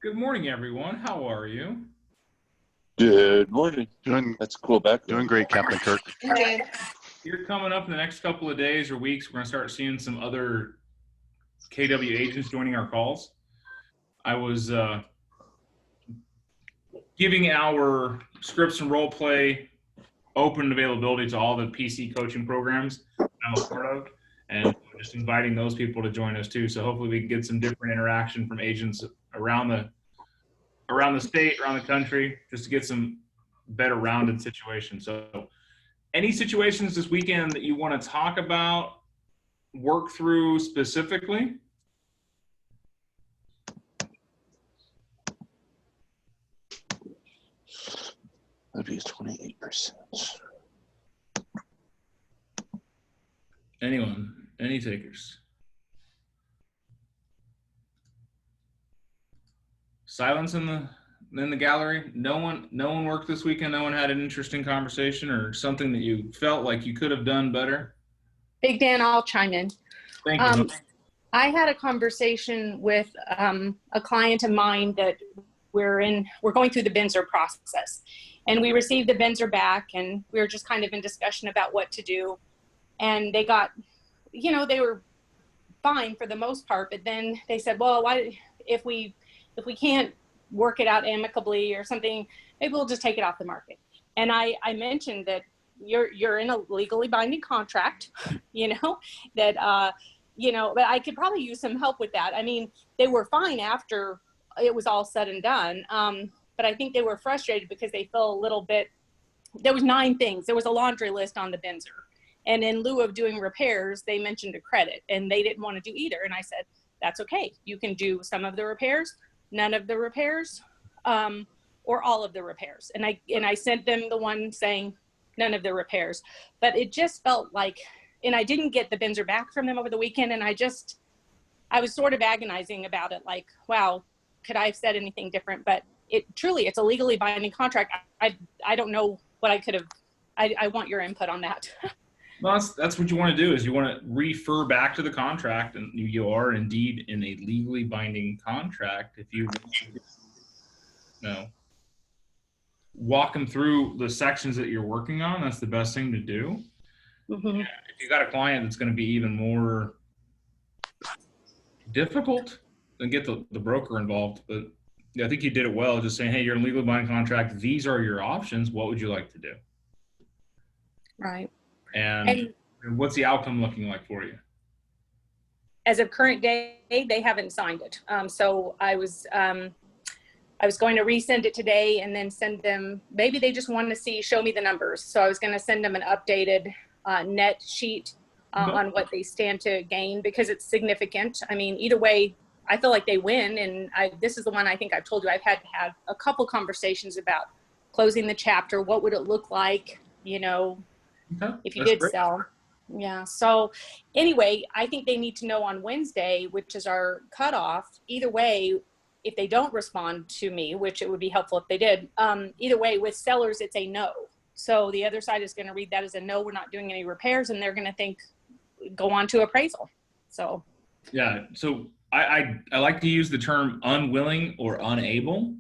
Good morning, everyone. How are you? Good morning. Doing That's a cool doing background. great, Captain Kirk. Good. Here coming up in the next couple of days or weeks, we're going to start seeing some other KW agents joining our calls. I was giving our scripts and role play open availability to all the PC coaching programs I'm a part of, and just inviting those people to join us too. So hopefully we can get some different interaction from agents around the state, around the country, just to get some better rounded situations. So any situations this weekend that you want to talk about, work through specifically? That'd be 28%. Anyone? Any takers? Silence in the gallery. No one worked this weekend. No one had an interesting conversation or something that you felt like you could have done better. Big Dan, I'll chime in. Thank you. I had a conversation with a client of mine that we're going through the Benzer process, and we received the Benzer back, and we were just kind of in discussion about what to do. And they got, they were fine for the most part, but then they said, well, why if we can't work it out amicably or something, maybe we'll just take it off the market. And I mentioned that you're in a legally binding contract, that but I could probably use some help with that. I mean, they were fine after it was all said and done, but I think they were frustrated because they felt a little bit. There was 9 things. There was a laundry list on the Benzer, and in lieu of doing repairs, they mentioned a credit, and they didn't want to do either. And I said, that's okay. You can do some of the repairs, none of the repairs, or all of the repairs. And I sent them the one saying none of the repairs, but it just felt like, and I didn't get the Benzer back from them over the weekend. And I was sort of agonizing about it. Like, wow, could I have said anything different? But it's a legally binding contract. I don't know what I could have. I want your input on that. Well, that's what you want to do, is you want to refer back to the contract, and you are indeed in a legally binding contract. If you walk them through the sections that you're working on, that's the best thing to do. Mm-hmm. If you got a client that's going to be even more difficult, then get the broker involved. But yeah, I think you did it well, just saying, hey, you're in a legally binding contract. These are your options. What would you like to do? Right. And what's the outcome looking like for you? As of current day, they haven't signed it. So I was going to resend it today and then send them, maybe they just want to show me the numbers. So I was going to send them an updated net sheet on what they stand to gain, because it's significant. I mean, either way, I feel like they win. And this is the one I think I've told you I've had to have a couple conversations about closing the chapter. What would it look like, if you did sell? Yeah. So anyway, I think they need to know on Wednesday, which is our cutoff. Either way, if they don't respond to me, which it would be helpful if they did, either way, with sellers, it's a no. So the other side is going to read that as a no, we're not doing any repairs, and they're going to go on to appraisal. So. Yeah. So I like to use the term unwilling or unable.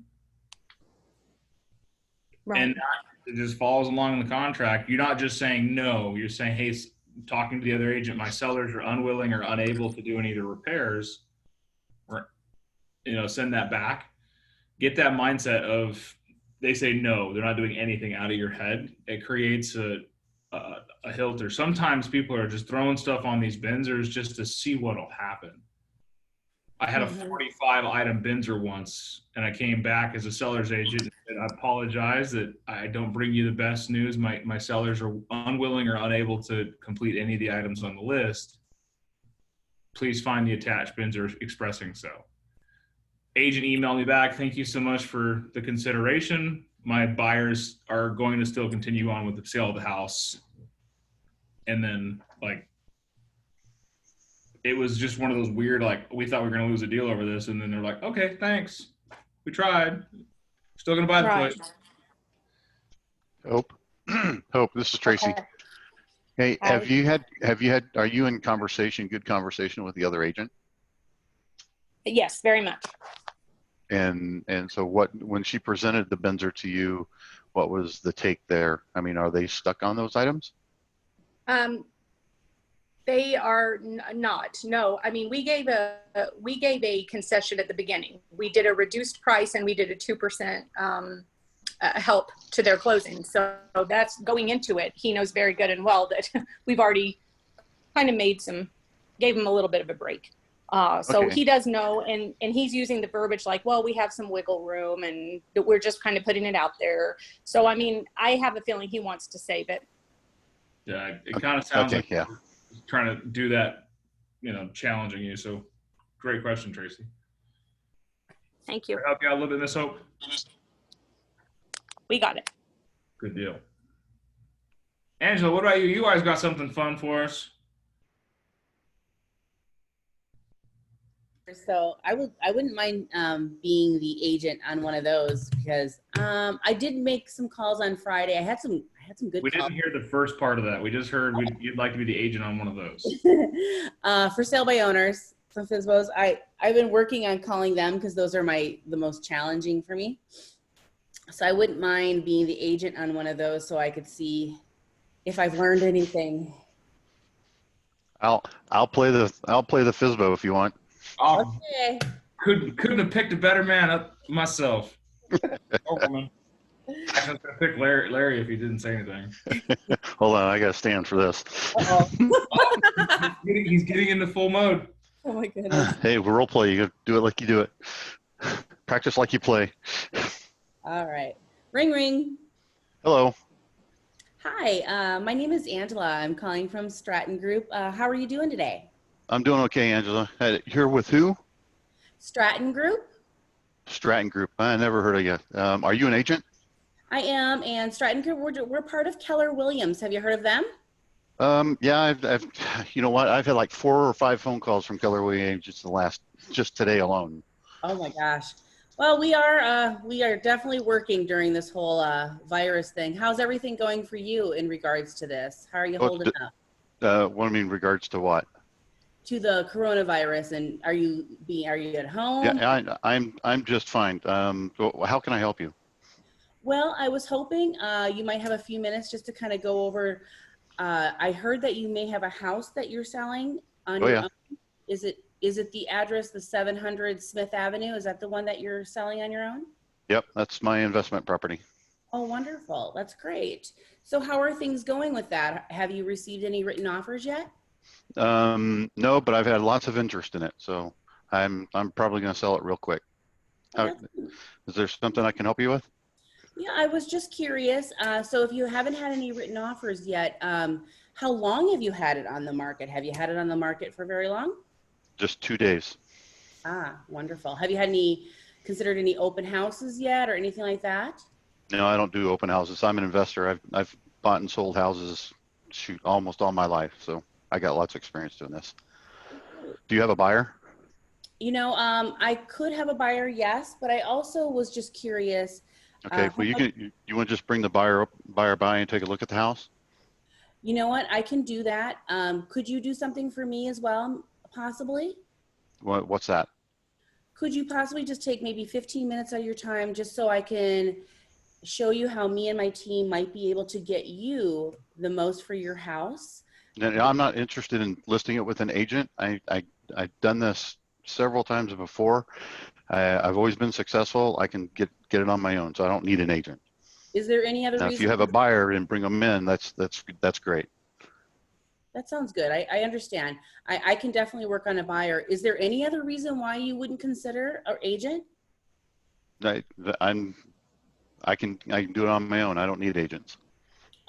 Right. And it just follows along in the contract. You're not just saying no. You're saying, hey, talking to the other agent, my sellers are unwilling or unable to do any of the repairs, or send that back. Get that mindset of, they say no, they're not doing anything, out of your head. It creates a filter. Sometimes people are just throwing stuff on these Benzers just to see what'll happen. I had a 45 item Benzer once, and I came back as a seller's agent and I apologize that I don't bring you the best news. My sellers are unwilling or unable to complete any of the items on the list. Please find the attached Benzer expressing so. Agent emailed me back. Thank you so much for the consideration. My buyers are going to still continue on with the sale of the house. And then, it was just one of those weird, we thought we were going to lose a deal over this. And then they're like, okay, thanks. We tried. Still going to buy the place. Hope, this is Tracy. Okay. Hey, are you in good conversation with the other agent? Yes, very much. And so when she presented the Benzer to you, what was the take there? I mean, are they stuck on those items? They are not. No, I mean, we gave a concession at the beginning. We did a reduced price and we did a 2% help to their closing. So that's going into it. He knows very good and well that we've already kind of gave him a little bit of a break. So Okay. he does know, and he's using the verbiage like, well, we have some wiggle room and we're just kind of putting it out there. So, I mean, I have a feeling he wants to save it. Yeah, it kind of sounds Okay, like yeah. he's trying to do that, challenging you. So great question, Tracy. Thank you. Can I help you out a little bit, Miss Hope? We got it. Good deal. Angela, what about you? You guys got something fun for us. So I wouldn't mind being the agent on one of those because I did make some calls on Friday. I had some good We calls. didn't hear the first part of that. We just heard you'd like to be the agent on one of those. For sale by owners from FSBOs. I've been working on calling them because those are the most challenging for me. So I wouldn't mind being the agent on one of those so I could see if I've learned anything. I'll play the FSBO if you want. Oh, Okay. couldn't have picked a better man up myself. Oh, man. I was going to pick Larry if he didn't say anything. Hold on, I gotta stand for this. Uh-oh. He's getting into full mode. Oh my goodness. Hey, we role play. You gotta do it like you do it. Practice like you play. All right. Ring, ring. Hello. Hi, my name is Angela. I'm calling from Stratton Group. How are you doing today? I'm doing okay, Angela. Here with who? Stratton Group? Stratton Group. I never heard of you. Are you an agent? I am, and Stratton Group, we're part of Keller Williams. Have you heard of them? Yeah, I've you know what? I've had like 4 or 5 phone calls from Keller Williams just today alone. Oh my gosh. Well, we are definitely working during this whole virus thing. How's everything going for you in regards to this? How are you holding up? What I mean, in regards to what? To the coronavirus, and are you at home? Yeah, I'm just fine. How can I help you? Well, I was hoping you might have a few minutes just to kind of go over. I heard that you may have a house that you're selling on your own. Is it the address, the 700 Smith Avenue? Is that the one that you're selling on your own? Yep, that's my investment property. Oh, wonderful. That's great. So how are things going with that? Have you received any written offers yet? No, but I've had lots of interest in it, so I'm probably going to sell it real quick. Is there something I can help you with? Yeah, I was just curious. So if you haven't had any written offers yet, how long have you had it on the market? Have you had it on the market for very long? Just 2 days. Ah, wonderful. Have you had considered any open houses yet or anything like that? No, I don't do open houses. I'm an investor. I've bought and sold houses, almost all my life, so I got lots of experience doing this. Do you have a buyer? I could have a buyer, yes, but I also was just curious. Okay, well, you want to just bring the buyer by and take a look at the house? You know what? I can do that. Could you do something for me as well, possibly? What's that? Could you possibly just take maybe 15 minutes of your time just so I can show you how me and my team might be able to get you the most for your house? No, I'm not interested in listing it with an agent. I've done this several times before. I've always been successful. I can get it on my own, so I don't need an agent. Is there any other Now, reason? if you have a buyer and bring them in, that's great. That sounds good. I understand. I can definitely work on a buyer. Is there any other reason why you wouldn't consider an agent? I can do it on my own. I don't need agents.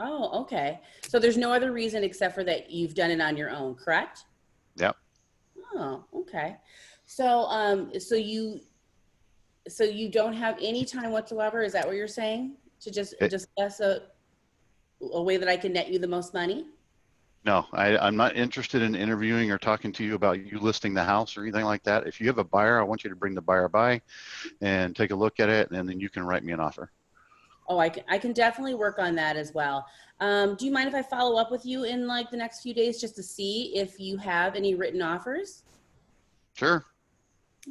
Oh, okay. So there's no other reason except for that you've done it on your own, correct? Yep. Oh, okay. So so you don't have any time whatsoever? Is that what you're saying? To just discuss a way that I can net you the most money? No, I'm not interested in interviewing or talking to you about you listing the house or anything like that. If you have a buyer, I want you to bring the buyer by and take a look at it, and then you can write me an offer. Oh, I can definitely work on that as well. Do you mind if I follow up with you in like the next few days just to see if you have any written offers? Sure.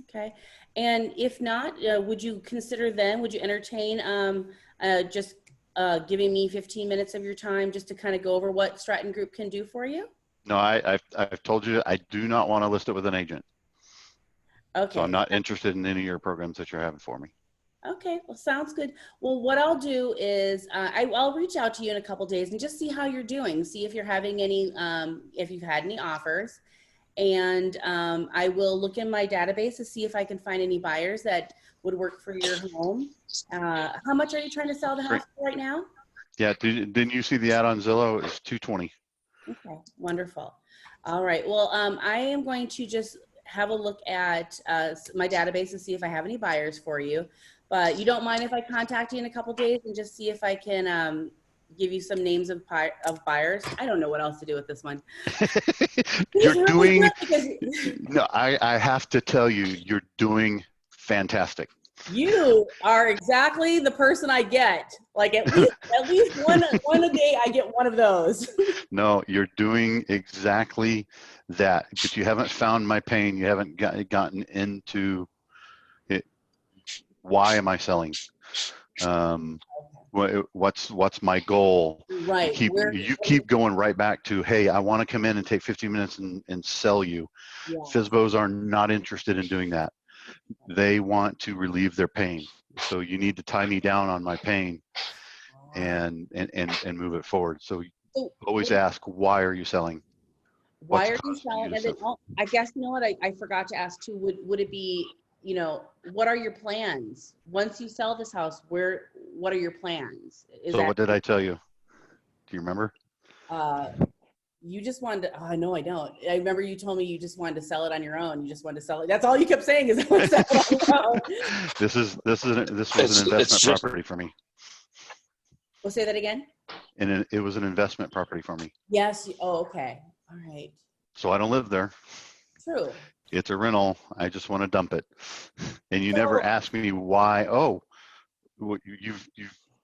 Okay. And if not, would you consider then, would you entertain just giving me 15 minutes of your time just to kind of go over what Stratton Group can do for you? No, I've told you I do not want to list it with an agent. Okay. So I'm not interested in any of your programs that you're having for me. Okay, well, sounds good. Well, what I'll do is I'll reach out to you in a couple days and just see how you're doing. See if you're having any, if you've had any offers. And I will look in my database to see if I can find any buyers that would work for your home. How much are you trying to sell the house for right now? Yeah, didn't you see the ad on Zillow? It's 220. Okay, wonderful. All right, well, I am going to just have a look at my database to see if I have any buyers for you. But you don't mind if I contact you in a couple days and just see if I can give you some names of buyers? I don't know what else to do with this one. You're doing, no, I have to tell you, you're doing fantastic. You are exactly the person I get. Like at least one a day I get one of those. No, you're doing exactly that, but you haven't found my pain. You haven't gotten into it. Why am I selling? What's my goal? Right. You keep going right back to, hey, I want to come in and take 15 minutes and sell you. Yeah. FSBOs are not interested in doing that. They want to relieve their pain. So you need to tie me down on my pain and move it forward. So always ask, why are you selling? Why are you selling? And then, I guess, you know what, I forgot to ask too, would it be, you know, what are your plans? Once you sell this house, what are your plans? So what did I tell you? Do you remember? You just wanted to, oh, no, I don't. I remember you told me you just wanted to sell it on your own. You just wanted to sell it. That's all you kept saying is I want to sell it on your own. This was an investment property for me. We'll say that again. And it was an investment property for me. Yes. Oh, okay. All right. So I don't live there. True. It's a rental. I just want to dump it. And you never ask me why. Oh,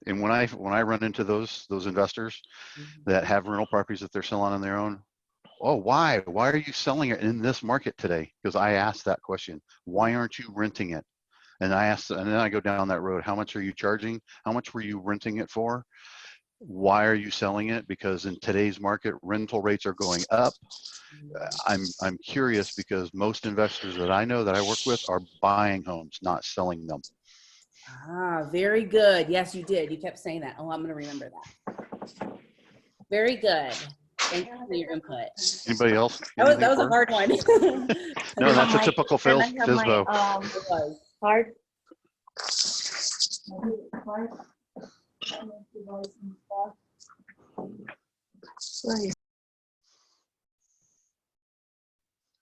and when I run into those investors that have rental properties that they're selling on their own, oh, why are you selling it in this market today? Because I asked that question. Why aren't you renting it? And then I go down that road. How much are you charging? How much were you renting it for? Why are you selling it? Because in today's market, rental rates are going up. I'm curious because most investors that I know that I work with are buying homes, not selling them. Ah, very good. Yes, you did. You kept saying that. Oh, I'm going to remember that. Very good. Thank you for your input. Anybody else? That was a hard one. No, that's a typical FSBO. Card.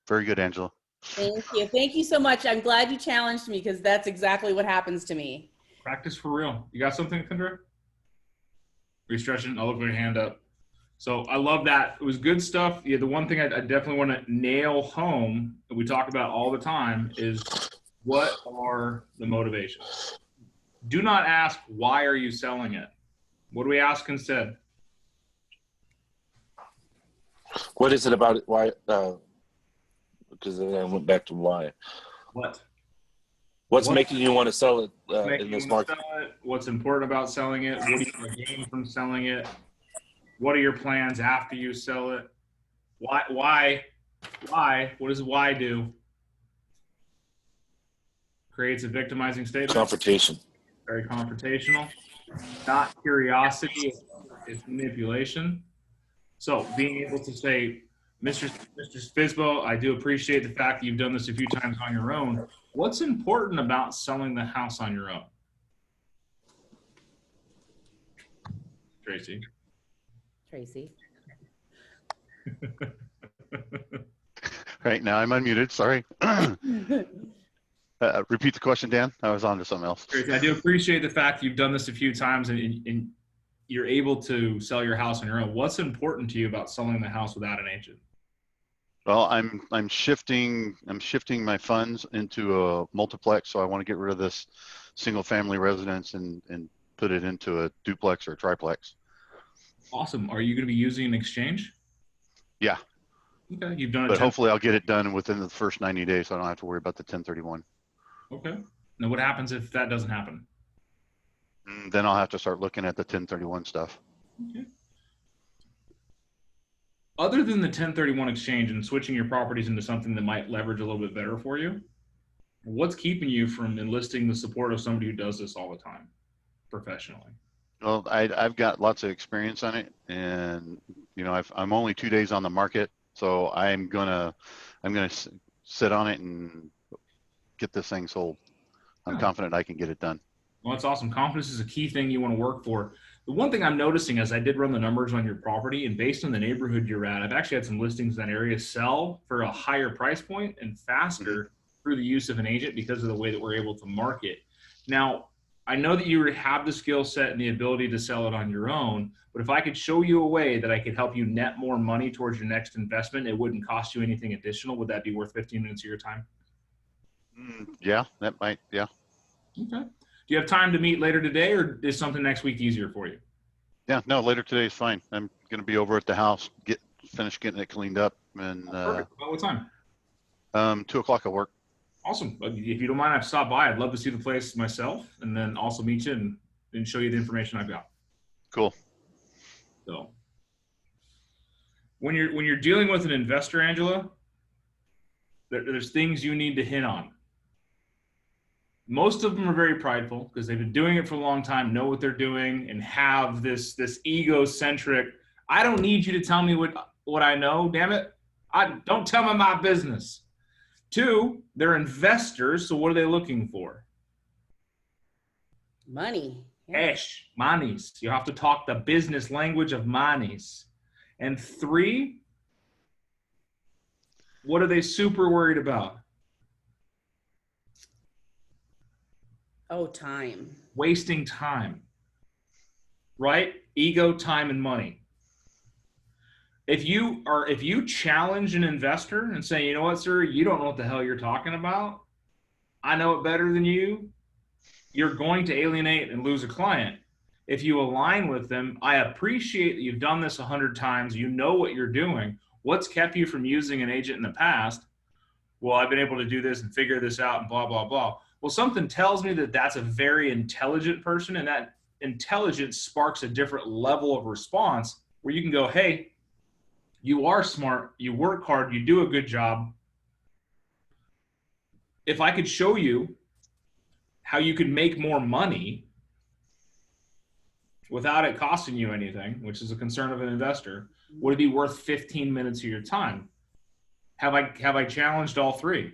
Very good, Angela. Thank you. Thank you so much. I'm glad you challenged me because that's exactly what happens to me. Practice for real. You got something, Kendra? Are you stretching? I'll look with your hand up. So I love that. It was good stuff. Yeah, the one thing I definitely want to nail home that we talk about all the time is what are the motivations? Do not ask, why are you selling it? What do we ask instead? What is it about it? Why? Because then I went back to why. What's making you want to sell it in this market? What's important about selling it? What do you want to gain from selling it? What are your plans after you sell it? Why? What does why do? Creates a victimizing statement. Confrontation. Very confrontational. Not curiosity, it's manipulation. So being able to say, Mr. FSBO, I do appreciate the fact that you've done this a few times on your own. What's important about selling the house on your own? Tracy. Right, now I'm unmuted. Sorry. Repeat the question, Dan. I was on to something else. Tracy, I do appreciate the fact that you've done this a few times and you're able to sell your house on your own. What's important to you about selling the house without an agent? Well, I'm shifting my funds into a multiplex, so I want to get rid of this single family residence and put it into a duplex or a triplex. Awesome. Are you going to be using an exchange? Yeah. Okay, you've done it. But hopefully I'll get it done within the first 90 days, so I don't have to worry about the 1031. Okay. Now what happens if that doesn't happen? Then I'll have to start looking at the 1031 stuff. Okay. Other than the 1031 exchange and switching your properties into something that might leverage a little bit better for you, what's keeping you from enlisting the support of somebody who does this all the time professionally? Well, I've got lots of experience on it, and you know, I'm only 2 days on the market, so I'm gonna sit on it and get this thing sold. I'm Yeah. confident I can get it done. Well, that's awesome. Confidence is a key thing you want to work for. The one thing I'm noticing as I did run the numbers on your property, and based on the neighborhood you're at, I've actually had some listings in that area sell for a higher price point and faster through the use of an agent because of the way that we're able to market. Now, I know that you have the skill set and the ability to sell it on your own, but if I could show you a way that I could help you net more money towards your next investment, it wouldn't cost you anything additional. Would that be worth 15 minutes of your time? Yeah, that might, yeah. Okay. Do you have time to meet later today, or is something next week easier for you? Yeah, no, later today is fine. I'm going to be over at the house, finish getting it cleaned up, and Perfect. About what time? 2 o'clock at work. Awesome. If you don't mind, I've stopped by. I'd love to see the place myself, and then also meet you and show you the information I've got. Cool. So when you're dealing with an investor, Angela, there's things you need to hit on. Most of them are very prideful because they've been doing it for a long time, know what they're doing, and have this egocentric, I don't need you to tell me what I know, damn it. Don't tell me my business. 2, they're investors, so what are they looking for? Money. Cash, monies. You have to talk the business language of monies. And 3, what are they super worried about? Oh, time. Wasting time, right? Ego, time, and money. If you challenge an investor and say, you know what, sir, you don't know what the hell you're talking about. I know it better than you. You're going to alienate and lose a client. If you align with them, I appreciate that you've done this 100 times. You know what you're doing. What's kept you from using an agent in the past? Well, I've been able to do this and figure this out and blah, blah, blah. Well, something tells me that that's a very intelligent person, and that intelligence sparks a different level of response where you can go, hey, you are smart, you work hard, you do a good job. If I could show you how you could make more money without it costing you anything, which is a concern of an investor, would it be worth 15 minutes of your time? Have I challenged all 3?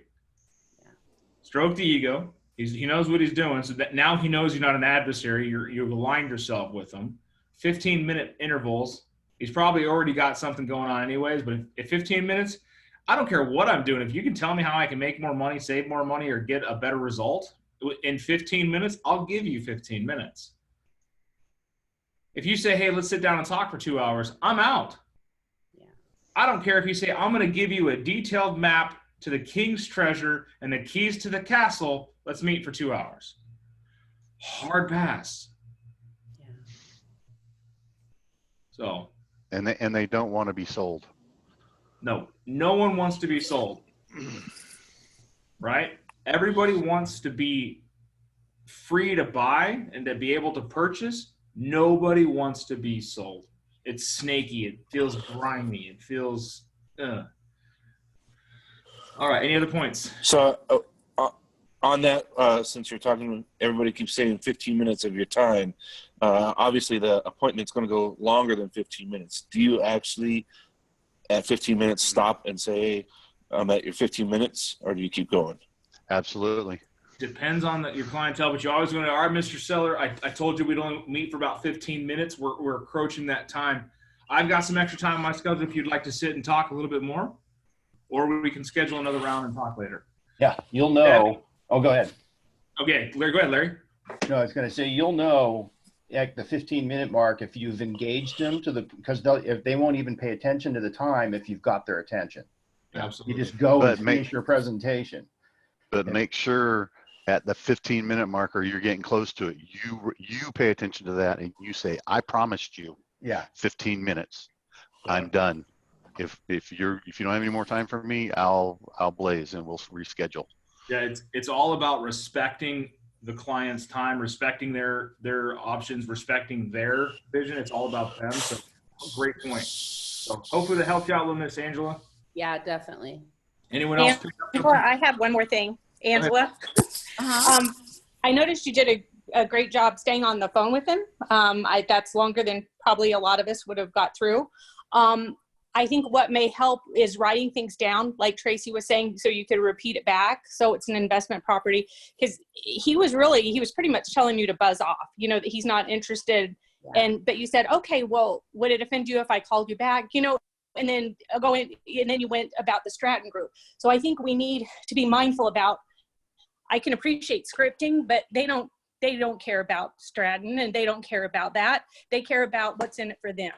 Stroke the ego. He knows what he's doing, so that now he knows you're not an adversary. You've aligned yourself with him. 15-minute intervals. He's probably already got something going on anyways, but if 15 minutes, I don't care what I'm doing. If you can tell me how I can make more money, save more money, or get a better result in 15 minutes, I'll give you 15 minutes. If you say, hey, let's sit down and talk for 2 hours, I'm out. Yeah. I don't care if you say, I'm going to give you a detailed map to the king's treasure and the keys to the castle. Let's meet for 2 hours. Hard pass. Yeah. So. And they don't want to be sold. No one wants to be sold. Right? Everybody wants to be free to buy and to be able to purchase. Nobody wants to be sold. It's snaky. It feels grimy. It feels. All right. Any other points? So on that, since you're talking, everybody keeps saying 15 minutes of your time. Obviously, the appointment's going to go longer than 15 minutes. Do you actually, at 15 minutes, stop and say, hey, I'm at your 15 minutes, or do you keep going? Absolutely. Depends on your clientele, but you're always going to, all right, Mr. Seller, I told you we'd only meet for about 15 minutes. We're approaching that time. I've got some extra time on my schedule if you'd like to sit and talk a little bit more, or we can schedule another round and talk later. Yeah, you'll know. Oh, go ahead. Okay, Larry, go ahead, Larry. No, I was going to say, you'll know at the 15-minute mark if you've engaged them because if they won't even pay attention to the time if you've got their attention. Absolutely. You just go and finish your presentation. But make sure at the 15-minute marker, you're getting close to it. You pay attention to that and you say, I promised you 15 minutes. I'm done. If you don't have any more time for me, I'll blaze and we'll reschedule. Yeah, it's all about respecting the client's time, respecting their options, respecting their vision. It's all about them. So great point. So hopefully that helped you out a little, Miss Angela. Yeah, definitely. Anyone else pick up Angela, something? I have one more thing. Angela, Uh-huh. I noticed you did a great job staying on the phone with him. That's longer than probably a lot of us would have got through. I think what may help is writing things down, like Tracy was saying, so you could repeat it back. So it's an investment property, because he was pretty much telling you to buzz off, that he's not interested. Yeah. But you said, okay, well, would it offend you if I called you back? And then and then you went about the Stratton Group. So I think we need to be mindful about, I can appreciate scripting, but they don't care about Stratton, and they don't care about that. They care about what's in it for them.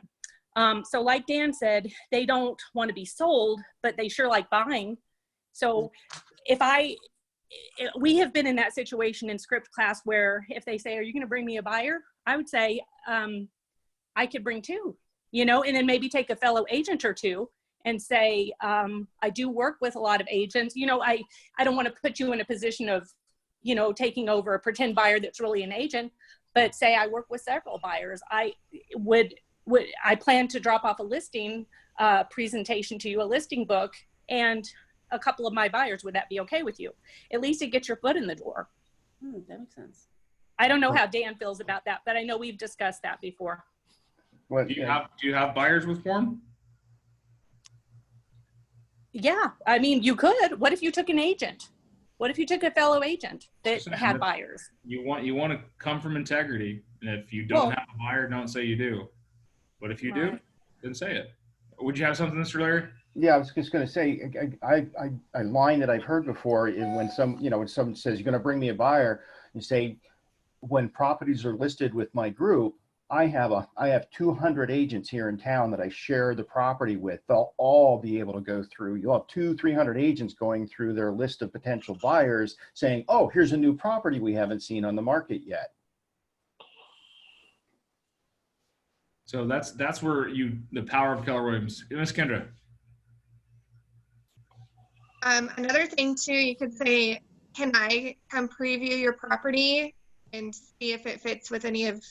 So like Dan said, they don't want to be sold, but they sure like buying. So we have been in that situation in script class where if they say, are you going to bring me a buyer? I would say, I could bring two, and then maybe take a fellow agent or two and say, I do work with a lot of agents. I don't want to put you in a position of, taking over a pretend buyer that's really an agent, but say I work with several buyers. I plan to drop off a listing presentation to you, a listing book, and a couple of my buyers. Would that be okay with you? At least it gets your foot in the door. That makes sense. I don't know how Dan feels about that, but I know we've discussed that before. What, Do you have buyers with form? Yeah, I mean, you could. What if you took an agent? What if you took a fellow agent that had buyers? You want to come from integrity, and if you don't have a buyer, don't say you do. But if you do, then say it. Would you have something, Mr. Larry? Yeah, I was just going to say, a line that I've heard before is when someone says, you're going to bring me a buyer, you say, when properties are listed with my group, I have 200 agents here in town that I share the property with. They'll all be able to go through. You'll have 200-300 agents going through their list of potential buyers saying, oh, here's a new property we haven't seen on the market yet. So that's where the power of Keller Williams. Ms. Kendra. Another thing too, you could say, can I come preview your property and see if it fits with any of,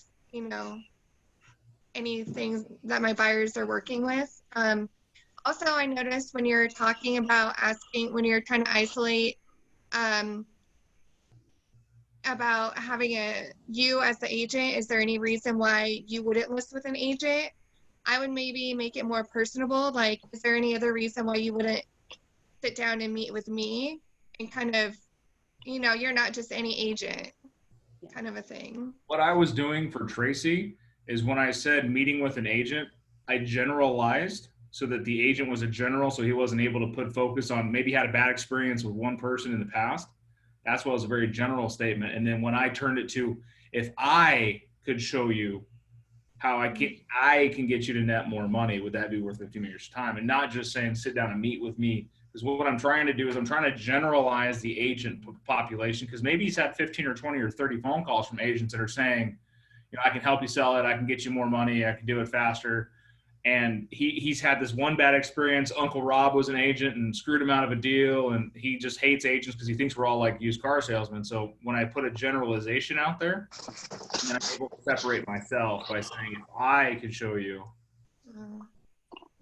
any things that my buyers are working with. Also, I noticed when you're talking about when you're trying to isolate about having you as the agent, is there any reason why you wouldn't list with an agent? I would maybe make it more personable. Like, is there any other reason why you wouldn't sit down and meet with me and kind of, you're not just any agent kind of a thing. What I was doing for Tracy is when I said meeting with an agent, I generalized so that the agent was a general, so he wasn't able to put focus on, maybe had a bad experience with one person in the past. That's what was a very general statement. And then when I turned it to, if I could show you how I can get you to net more money, would that be worth 15 minutes of time? And not just saying, sit down and meet with me. Because what I'm trying to do is I'm trying to generalize the agent population, because maybe he's had 15 or 20 or 30 phone calls from agents that are saying, I can help you sell it. I can get you more money. I can do it faster. And he's had this one bad experience. Uncle Rob was an agent and screwed him out of a deal. And he just hates agents because he thinks we're all like used car salesmen. So when I put a generalization out there, then I'm able to separate myself by saying, if I could show you. And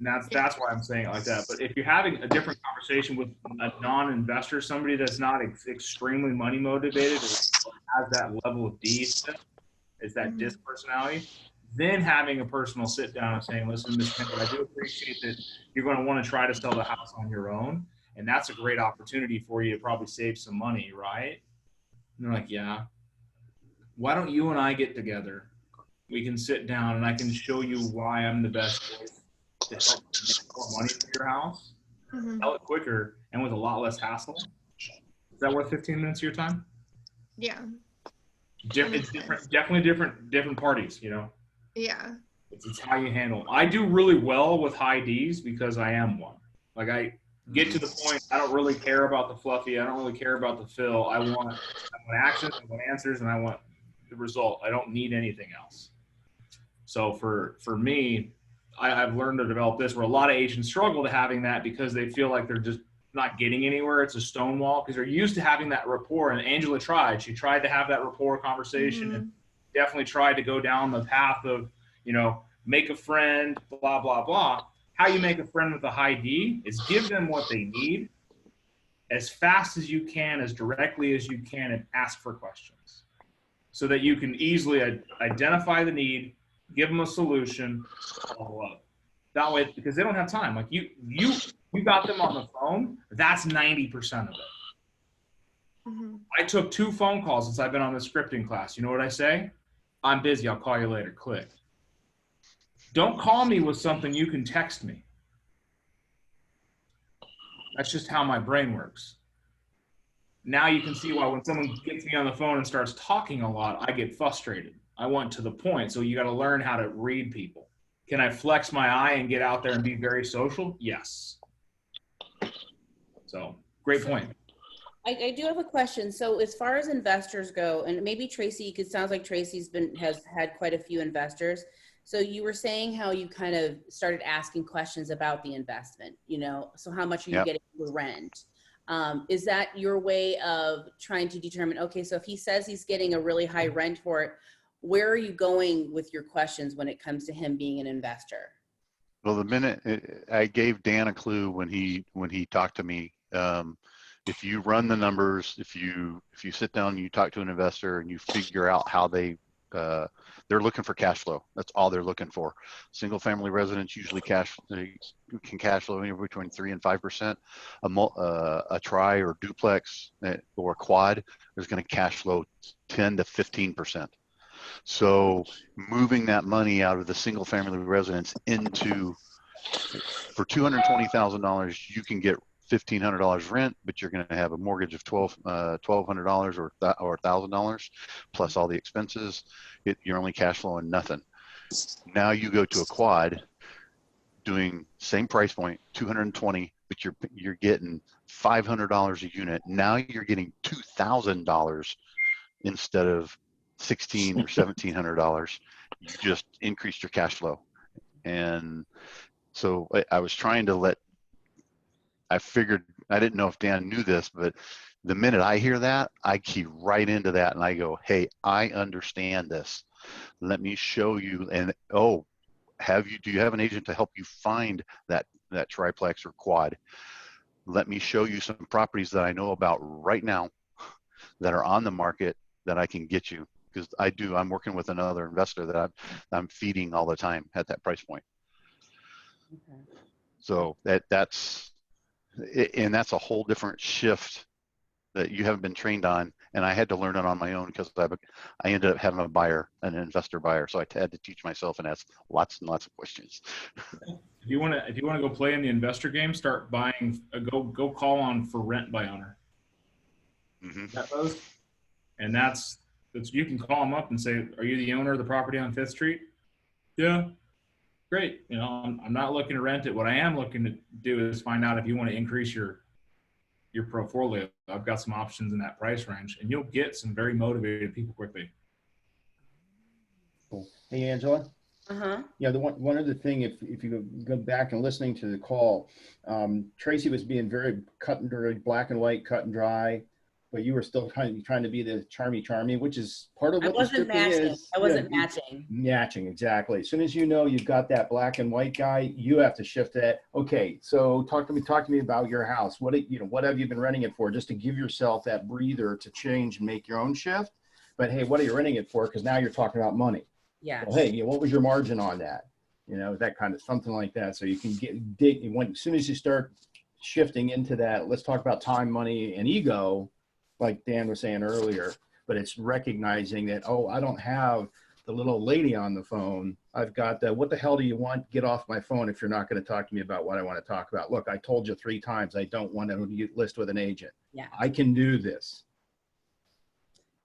that's why I'm saying it like that. But if you're having a different conversation with a non-investor, somebody that's not extremely money motivated or has that level of D, is that disc personality, then having a personal sit down and saying, listen, Ms. Kendall, I do appreciate that you're going to want to try to sell the house on your own. And that's a great opportunity for you to probably save some money, right? And they're like, yeah. Why don't you and I get together? We can sit down and I can show you why I'm the best choice to help make more money for your house, sell it quicker, and with a lot less hassle. Is that worth 15 minutes of your time? Yeah. It's different, definitely different parties, Yeah. It's how you handle them. I do really well with high Ds because I am one. Like, I get to the point, I don't really care about the fluffy. I don't really care about the fill. I want actions, I want answers, and I want the result. I don't need anything else. So for me, I've learned to develop this, where a lot of agents struggle to having that because they feel like they're just not getting anywhere. It's a stonewall because they're used to having that rapport. And Angela tried. She tried to have that rapport conversation and definitely tried to go down the path of, you know, make a friend, blah, blah, blah. How you make a friend with a high D is give them what they need as fast as you can, as directly as you can, and ask for questions so that you can easily identify the need, give them a solution, follow up. That way, because they don't have time. Like you got them on the phone. That's 90% of it. I took 2 phone calls since I've been on the scripting class. You know what I say? I'm busy. I'll call you later. Click. Don't call me with something you can text me. That's just how my brain works. Now you can see why when someone gets me on the phone and starts talking a lot, I get frustrated. I want to the point. So you got to learn how to read people. Can I flex my eye and get out there and be very social? Yes. So great point. I do have a question. So as far as investors go, and maybe Tracy, it sounds like Tracy's has had quite a few investors. So you were saying how you kind of started asking questions about the investment, you know, so how much are you getting for rent? Is that your way of trying to determine, okay, so if he says he's getting a really high rent for it, where are you going with your questions when it comes to him being an investor? Well, the minute I gave Dan a clue when he talked to me, if you run the numbers, if you sit down and you talk to an investor and you figure out how they're looking for cash flow. That's all they're looking for. Single family residents usually can cash flow anywhere between 3 and 5%. A tri or duplex or a quad is going to cash flow 10 to 15%. So moving that money out of the single family residence into, for $220,000, you can get $1,500 rent, but you're going to have a mortgage of $1,200 or $1,000 plus all the expenses. You're only cash flowing nothing. Now you go to a quad, doing same price point, 220, but you're getting $500 a unit. Now you're getting $2,000 instead of $1,600 or $1,700. You just increased your cash flow. And so I was trying to I figured, I didn't know if Dan knew this, but the minute I hear that, I key right into that and I go, hey, I understand this. Let me show you. And do you have an agent to help you find that triplex or quad? Let me show you some properties that I know about right now that are on the market that I can get you. Because I'm working with another investor that I'm feeding all the time at that price point. Okay. So that's a whole different shift that you haven't been trained on, and I had to learn it on my own because I ended up having an investor buyer, so I had to teach myself and ask lots and lots of questions. If you want to go play in the investor game, start buying. Go call on for rent by owner. And that's you can call them up and say, "Are you the owner of the property on 5th Street?" Yeah. Great. You know, I'm not looking to rent it. What I am looking to do is find out if you want to increase your portfolio. I've got some options in that price range, and you'll get some very motivated people quickly. Cool. Hey, Angela. Yeah, the one other thing, if you go back and listening to the call, Tracy was being very cut and dry, black and white, cut and dry, but you were still trying to be the charmy, which is part of what the scripting is. I wasn't matching. Matching, exactly. As soon as you know you've got that black and white guy, you have to shift that. Okay, so talk to me about your house. What have you been renting it for? Just to give yourself that breather to change and make your own shift. But hey, what are you renting it for? Because now you're talking about money. Yeah. Well, hey, what was your margin on that? You know, that kind of something like that. So you can as soon as you start shifting into that, let's talk about time, money, and ego, like Dan was saying earlier, but it's recognizing that, I don't have the little lady on the phone. I've got what the hell do you want? Get off my phone if you're not going to talk to me about what I want to talk about. Look, I told you 3 times I don't want to list with an agent. Yeah. I can do this.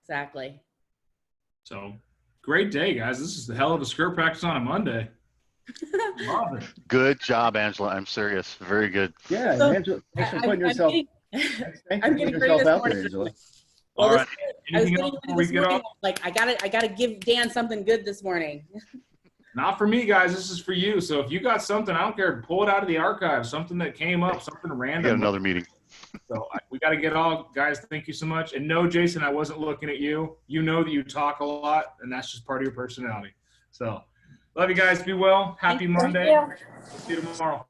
Exactly. So great day, guys. This is the hell of a skirt practice on a Monday. Love it. Good job, Angela. I'm serious. Very good. Yeah, so, Angela, thanks for putting yourself. I'm getting ready this morning. Angela. All right. I was getting ready this morning. Like I gotta give Dan something good this morning. Not for me, guys. This is for you. So if you got something, I don't care. Pull it out of the archive. Something that came up, something random. We got another meeting. So we got to get all guys. Thank you so much. And no, Jason, I wasn't looking at you. You know that you talk a lot, and that's just part of your personality. So love you guys. Be well. Happy Monday. you. See you tomorrow.